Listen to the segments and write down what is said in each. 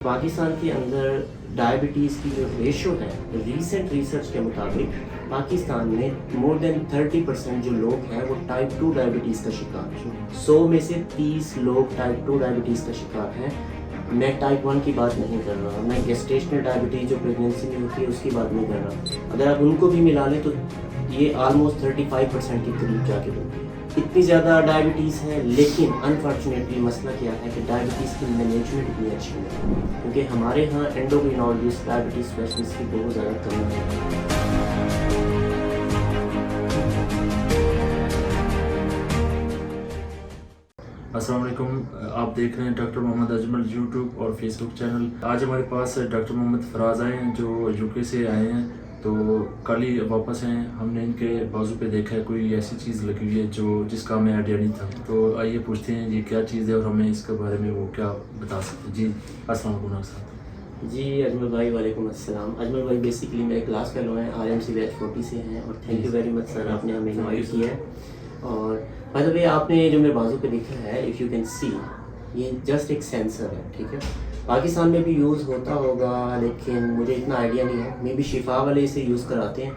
पाकिस्तान के अंदर डायबिटीज़ की जो रेशो है, रीसेंट रिसर्च के मुताबिक पाकिस्तान में मोर देन 30% जो लोग हैं वो टाइप 2 डायबिटीज़ का शिकार हैं। 100 में से 30 लोग टाइप 2 डायबिटीज़ का शिकार हैं। मैं टाइप 1 की बात नहीं कर रहा, मैं गेस्टेशनल डायबिटीज़ जो प्रेगनेंसी में होती है उसकी बात नहीं कर रहा। अगर आप उनको भी मिला लें तो ये ऑलमोस्ट 35% के करीब जाके होती है। इतनी ज़्यादा डायबिटीज़ है, लेकिन अनफॉर्चुनेटली मसला क्या है कि डायबिटीज़ की मैनेजमेंट इतनी अच्छी नहीं है, क्योंकि हमारे यहाँ एंडोक्रिनोलॉजिस्ट, डायबिटीज़ स्पेशलिस्ट की बहुत ज़्यादा कमी है। अस्सलाम वालेकुम, आप देख रहे हैं डॉक्टर मोहम्मद अजमल यूट्यूब और फेसबुक चैनल। आज हमारे पास डॉक्टर मोहम्मद फराज आए हैं जो यूके से आए हैं, तो कल ही वापस हैं। हमने इनके बाजू पे देखा है कोई ऐसी चीज़ लगी हुई है जिसका हमें आइडिया नहीं था। तो आइए पूछते हैं ये क्या चीज़ है और हमें इसके बारे में वो क्या बता सकते हैं। जी अस्सलाम वालेकुम साहब। जी अजमल भाई, वालेकुम अस्सलाम। अजमल भाई बेसिकली मेरे क्लास फेलो हैं, RMC बैच 40 से हैं, और thank you very much sir, आपने हमें इनवाइट किया है। और बाय द वे, आपने जो मेरे बाजू पे देखा है, इफ़ यू कैन सी, ये जस्ट एक सेंसर है, ठीक है। पाकिस्तान में भी यूज़ होता होगा, लेकिन मुझे इतना आइडिया नहीं है। मे बी शिफा वाले इसे यूज़ कराते हैं।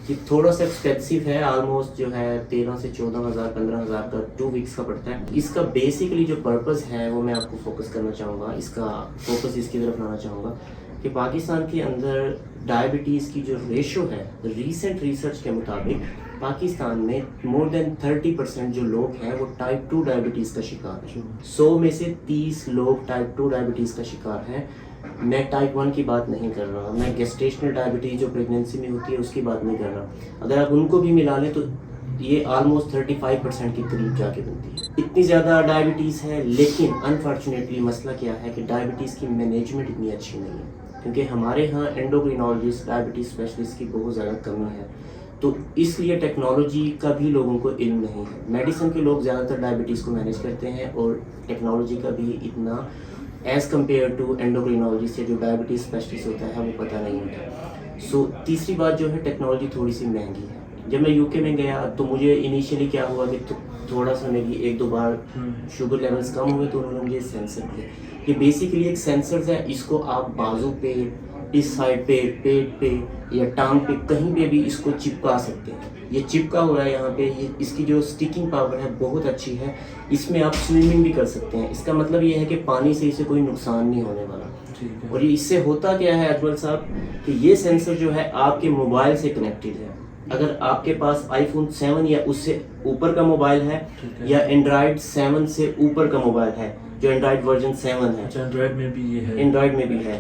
ये थोड़ा सा एक्सपेंसिव है, ऑलमोस्ट जो है 13 से 14,000 15,000 का 2 वीक्स का पड़ता है। इसका बेसिकली जो पर्पस है वो मैं आपको फोकस करना चाहूँगा, इसका फोकस इसकी तरफ लाना चाहूँगा कि पाकिस्तान के अंदर डायबिटीज़ की जो रेशो है, रीसेंट रिसर्च के मुताबिक पाकिस्तान में मोर देन 30% जो लोग हैं वो टाइप 2 डायबिटीज़ का शिकार हैं। 100 में से 30 लोग टाइप 2 डायबिटीज़ का शिकार हैं। मैं टाइप 1 की बात नहीं कर रहा, मैं गेस्टेशनल डायबिटीज़ जो प्रेगनेंसी में होती है उसकी बात नहीं कर रहा। अगर आप उनको भी मिला लें तो ये ऑलमोस्ट 35% के करीब जाके बनती है। इतनी ज़्यादा डायबिटीज़ है, लेकिन अनफॉर्चुनेटली मसला क्या है कि डायबिटीज़ की मैनेजमेंट इतनी अच्छी नहीं है, क्योंकि हमारे यहाँ एंडोक्रिनोलॉजिस्ट, डायबिटीज़ स्पेशलिस्ट की बहुत ज़्यादा कमी है। तो इसलिए टेक्नोलॉजी का भी लोगों को इल्म नहीं है। मेडिसिन के लोग ज़्यादातर डायबिटीज़ को मैनेज करते हैं, और टेक्नोलॉजी का भी इतना एज़ कम्पेयर टू एंडोक्रिनोलॉजिस्ट या जो डायबिटीज़ स्पेशलिस्ट होता है वो पता नहीं होता। सो तीसरी बात जो है, टेक्नोलॉजी थोड़ी सी महंगी है। जब मैं यूके में गया तो मुझे इनिशियली क्या हुआ कि थोड़ा सा मेरी 1-2 बार शुगर लेवल्स कम हुए, तो उन्होंने मुझे सेंसर दिया। ये बेसिकली एक सेंसर है, इसको आप बाजू पे, इस साइड पे, पेट पे या टांग पे, कहीं पे भी इसको चिपका सकते हैं। ये चिपका हुआ है यहाँ पे। ये इसकी जो स्टिकिंग पावर है बहुत अच्छी है। इसमें आप स्विमिंग भी कर सकते हैं। इसका मतलब ये है कि पानी से इसे कोई नुकसान नहीं होने वाला। और ये इससे होता क्या है अजमल साहब, कि ये सेंसर जो है आपके मोबाइल से कनेक्टेड है। अगर आपके पास iPhone 7 या उससे ऊपर का मोबाइल है, या एंड्रॉयड 7 से ऊपर का मोबाइल है, जो एंड्रॉयड वर्जन 7 है, एंड्रॉयड में भी ये है, एंड्रॉयड में भी है।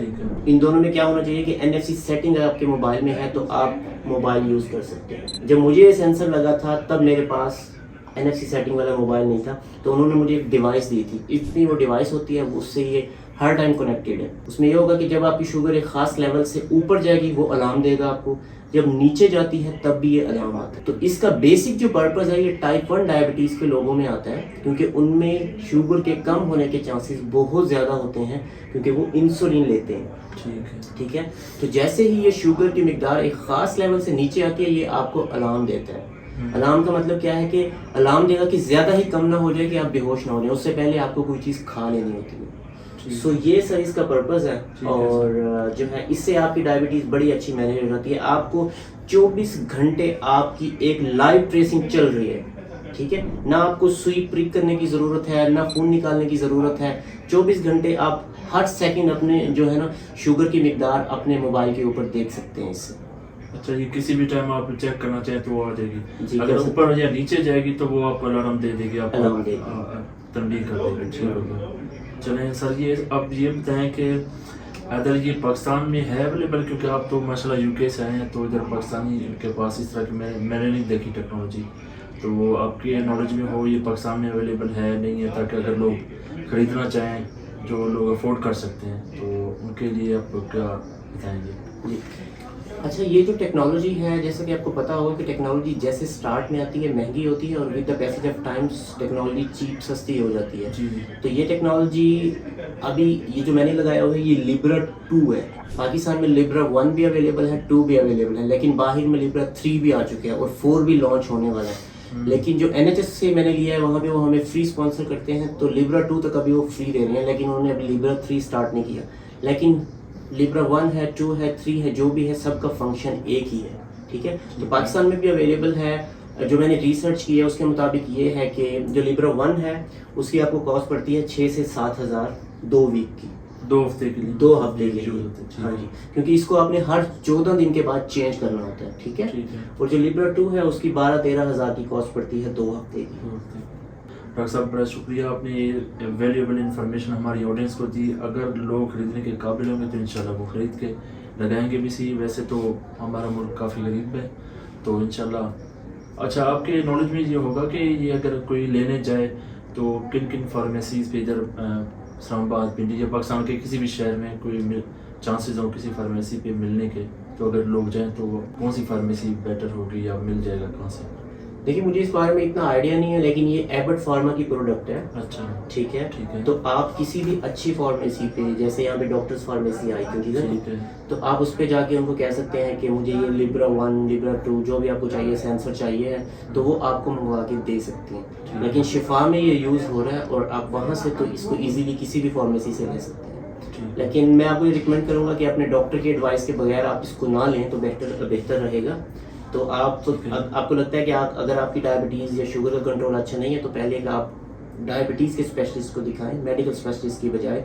इन दोनों में क्या होना चाहिए कि NFC सेटिंग अगर आपके मोबाइल में है तो आप मोबाइल यूज़ कर सकते हैं। जब मुझे ये सेंसर लगा था तब मेरे पास NFC सेटिंग वाला मोबाइल नहीं था, तो उन्होंने मुझे एक डिवाइस दी थी। इतनी वो डिवाइस होती है, उससे ये हर टाइम कनेक्टेड है। उसमें ये होगा कि जब आपकी शुगर एक ख़ास लेवल से ऊपर जाएगी वो अलार्म देगा आपको, जब नीचे जाती है तब भी ये अलार्म आता है। तो इसका बेसिक जो पर्पस है, ये टाइप 1 डायबिटीज़ के लोगों में आता है, क्योंकि उनमें शुगर के कम होने के चांसेस बहुत ज़्यादा होते हैं, क्योंकि वो इंसुलिन लेते हैं। ठीक है। तो जैसे ही ये शुगर की मिकदार एक ख़ास लेवल से नीचे आती है, ये आपको अलार्म देता है। अलार्म का मतलब क्या है कि अलार्म देगा कि ज़्यादा ही कम ना हो जाए कि आप बेहोश ना हो जाए, उससे पहले आपको कोई चीज़ खा लेनी होती है। सो ये सर इसका पर्पस है। और जो है, इससे आपकी डायबिटीज़ बड़ी अच्छी मैनेज हो जाती है। आपको 24 घंटे आपकी एक लाइव ट्रेसिंग चल रही है, ठीक है ना। आपको सुई प्रिक करने की ज़रूरत है, ना खून निकालने की ज़रूरत है। 24 घंटे आप हर सेकंड अपने जो है ना शुगर की मिकदार अपने मोबाइल के ऊपर देख सकते हैं इससे। अच्छा, ये किसी भी टाइम आप चेक करना चाहें तो वो आ जाएगी। जी, अगर ऊपर या नीचे जाएगी तो वो आपको अलार्म दे देगी, आपको अलार्म देगी, तंबीह कर देगी। ठीक होगा। चलें सर, ये अब ये बताएं कि अगर ये पाकिस्तान में है अवेलेबल, क्योंकि आप तो माशाल्लाह यूके से आए हैं, तो इधर पाकिस्तानी के पास इस तरह की मैंने नहीं देखी टेक्नोलॉजी। तो आपके नॉलेज में हो ये पाकिस्तान में अवेलेबल है नहीं है, ताकि अगर लोग ख़रीदना चाहें, जो लोग अफोर्ड कर सकते हैं, तो उनके लिए आप क्या बताएंगे? जी अच्छा, ये जो टेक्नोलॉजी है, जैसा कि आपको पता होगा कि टेक्नोलॉजी जैसे स्टार्ट में आती है महंगी होती है, और with the passage of times technology cheap सस्ती हो जाती है। तो ये टेक्नोलॉजी अभी ये जो मैंने लगाया हुआ है, ये लिब्रा 2 है। पाकिस्तान में लिब्रा 1 भी अवेलेबल है, 2 भी अवेलेबल है, लेकिन बाहर में लिब्रा 3 भी आ चुके हैं, और 4 भी लॉन्च होने वाला है। लेकिन जो NHS से मैंने लिया है वहाँ पे वो हमें फ्री स्पॉन्सर करते हैं, तो लिब्रा 2 तक अभी वो फ्री दे रहे हैं, लेकिन उन्होंने अभी लिब्रा 3 स्टार्ट नहीं किया। लेकिन लिब्रा 1 है, 2 है, 3 है, जो भी है सबका फंक्शन एक ही है, ठीक है। तो पाकिस्तान में भी अवेलेबल है। जो मैंने रिसर्च की है उसके मुताबिक ये है कि जो लिब्रा 1 है उसकी आपको कॉस्ट पड़ती है 6 से 7 हज़ार 2 वीक की, 2 हफ्ते के लिए, 2 हफ्ते के लिए। हाँ जी, क्योंकि इसको आपने हर 14 दिन के बाद चेंज करना होता है, ठीक है। और जो लिब्रा 2 है उसकी 12-13 हज़ार की कॉस्ट पड़ती है 2 हफ्ते की। डॉक्टर साहब बड़ा शुक्रिया, आपने ये वैल्यूएबल इंफॉर्मेशन हमारी ऑडियंस को दी। अगर लोग खरीदने के काबिल होंगे तो इंशाल्लाह वो ख़रीद के लगाएंगे भी सही। वैसे तो हमारा मुल्क काफ़ी गरीब है, तो इंशाल्लाह। अच्छा, आपके नॉलेज में ये होगा कि ये अगर कोई लेने जाए तो किन किन फार्मेसीज़ पे इधर इस्लामाबाद, पिंडी या पाकिस्तान के किसी भी शहर में कोई चांसेस हो किसी फार्मेसी पे मिलने के, तो अगर लोग जाएं तो कौन सी फार्मेसी बेटर होगी या मिल जाएगा कहाँ से? देखिए, मुझे इस बारे में इतना आइडिया नहीं है, लेकिन ये एबट फार्मा की प्रोडक्ट है। अच्छा, ठीक है, ठीक है। तो आप किसी भी अच्छी फार्मेसी पे, जैसे यहाँ पे डॉक्टर्स फार्मेसी आई थी, ठीक है, तो आप उस पे जाके उनको कह सकते हैं कि मुझे ये लिब्रा 1, लिब्रा 2 जो भी आपको चाहिए, सेंसर चाहिए, तो वो आपको मंगवा के दे सकते हैं। लेकिन शिफा में ये यूज़ हो रहा है और आप वहाँ से तो इसको ईजिली किसी भी फार्मेसी से ले सकते हैं। लेकिन मैं आपको ये रिकमेंड करूँगा कि अपने डॉक्टर के एडवाइस के बगैर आप इसको ना लें तो बेहतर रहेगा। तो आपको लगता है कि अगर आपकी डायबिटीज़ या शुगर का कंट्रोल अच्छा नहीं है तो पहले आप डायबिटीज़ के स्पेशलिस्ट को दिखाएं, मेडिकल स्पेशलिस्ट की बजाय,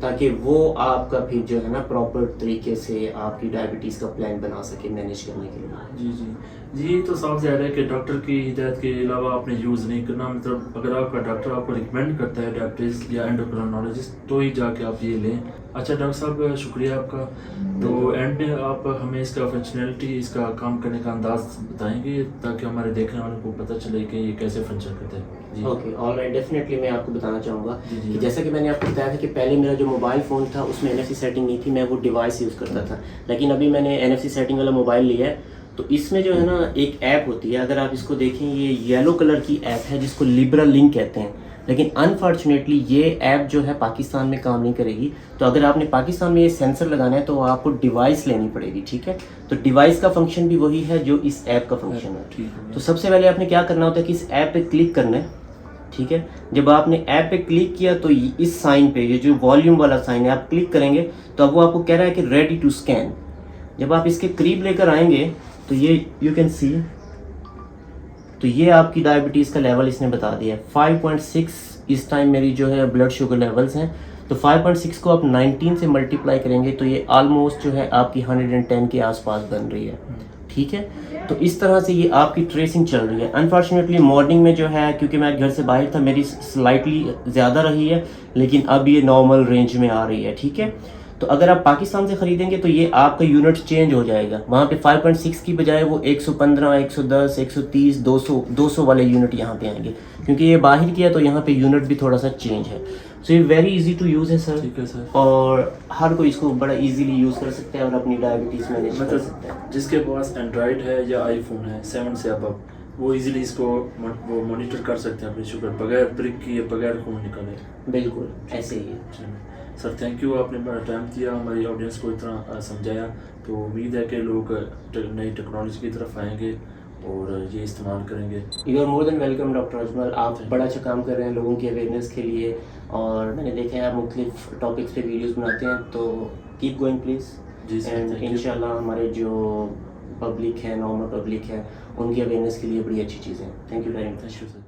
ताकि वो आपका फिर जो है ना प्रॉपर तरीके से आपकी डायबिटीज़ का प्लान बना सके मैनेज करने के लिए। जी, तो साफ ज़ाहिर है कि डॉक्टर की हिदायत के अलावा आपने यूज़ नहीं करना। मतलब अगर आपका डॉक्टर आपको रिकमेंड करता है डायबिटीज़ या एंडोक्राइनोलॉजिस्ट, तो ही जाके आप ये लें। अच्छा डॉक्टर साहब, शुक्रिया आपका। तो एंड में आप हमें इसका फंक्शनैलिटी, इसका काम करने का अंदाज़ बताएंगे ताकि हमारे देखने वालों को पता चले कि ये कैसे फंक्शन करता है। ओके, ऑलराइट, डेफिनेटली मैं आपको बताना चाहूँगा कि जैसा कि मैंने आपको बताया था कि पहले मेरा जो मोबाइल फ़ोन था उसमें NFC सेटिंग नहीं थी, मैं वो डिवाइस यूज़ करता था। लेकिन अभी मैंने NFC सेटिंग वाला मोबाइल लिया है, तो इसमें जो है ना एक ऐप होती है, अगर आप इसको देखें, ये येलो कलर की ऐप है जिसको लिब्रा लिंक कहते हैं। लेकिन अनफॉर्चुनेटली ये ऐप जो है पाकिस्तान में काम नहीं करेगी। तो अगर आपने पाकिस्तान में ये सेंसर लगाना है तो आपको डिवाइस लेनी पड़ेगी, ठीक है। तो डिवाइस का फंक्शन भी वही है जो इस ऐप का फंक्शन है। तो सबसे पहले आपने क्या करना होता है कि इस ऐप पे क्लिक करना है, ठीक है। जब आपने ऐप पे क्लिक किया तो इस साइन पे, ये जो वॉल्यूम वाला साइन है, आप क्लिक करेंगे तो अब वो आपको कह रहा है कि रेडी टू स्कैन। जब आप इसके करीब लेकर आएंगे तो ये यू कैन सी, तो ये आपकी डायबिटीज़ का लेवल इसने बता दिया है 5.6। इस टाइम मेरी जो है ब्लड शुगर लेवल्स हैं, तो 5.6 को आप 19 से मल्टीप्लाई करेंगे तो ये ऑलमोस्ट जो है आपकी 110 के आसपास बन रही है, ठीक है। तो इस तरह से ये आपकी ट्रेसिंग चल रही है। अनफॉर्चुनेटली मॉर्निंग में जो है, क्योंकि मैं घर से बाहर था, मेरी स्लाइटली ज़्यादा रही है, लेकिन अब ये नॉर्मल रेंज में आ रही है, ठीक है। तो अगर आप पाकिस्तान से ख़रीदेंगे तो ये आपका यूनिट चेंज हो जाएगा। वहाँ पे 5.6 की बजाय वो 115, 110, 130, 200 वाले यूनिट यहाँ पे आएंगे, क्योंकि ये बाहर किया तो यहाँ पे यूनिट भी थोड़ा सा चेंज है। सो ये वेरी इजी टू यूज़ है सर। ठीक है सर। और हर कोई इसको बड़ा इजीली यूज़ कर सकता है और अपनी डायबिटीज़ मैनेज कर सकता है। जिसके पास एंड्रॉयड है या आईफोन है 7 से अब वो इजीली इसको वो मॉनिटर कर सकते हैं अपनी शुगर बगैर प्रिक किए, बगैर खून निकाले। बिल्कुल ऐसे ही है सर। थैंक यू, आपने बड़ा टाइम दिया, हमारी ऑडियंस को इतना समझाया। तो उम्मीद है कि लोग नई टेक्नोलॉजी की तरफ आएंगे और ये इस्तेमाल करेंगे। You are more than welcome doctor Ajmal, आप बड़ा अच्छा काम कर रहे हैं लोगों की अवेयरनेस के लिए, और मैंने देखा है आप मुख्तलिफ टॉपिक्स पे वीडियोस बनाते हैं, तो कीप गोइंग प्लीज़। जी सर, एंड इंशाल्लाह हमारे जो पब्लिक है, नॉर्मल पब्लिक है, उनकी अवेयरनेस के लिए बड़ी अच्छी चीज़ है। Thank you very much.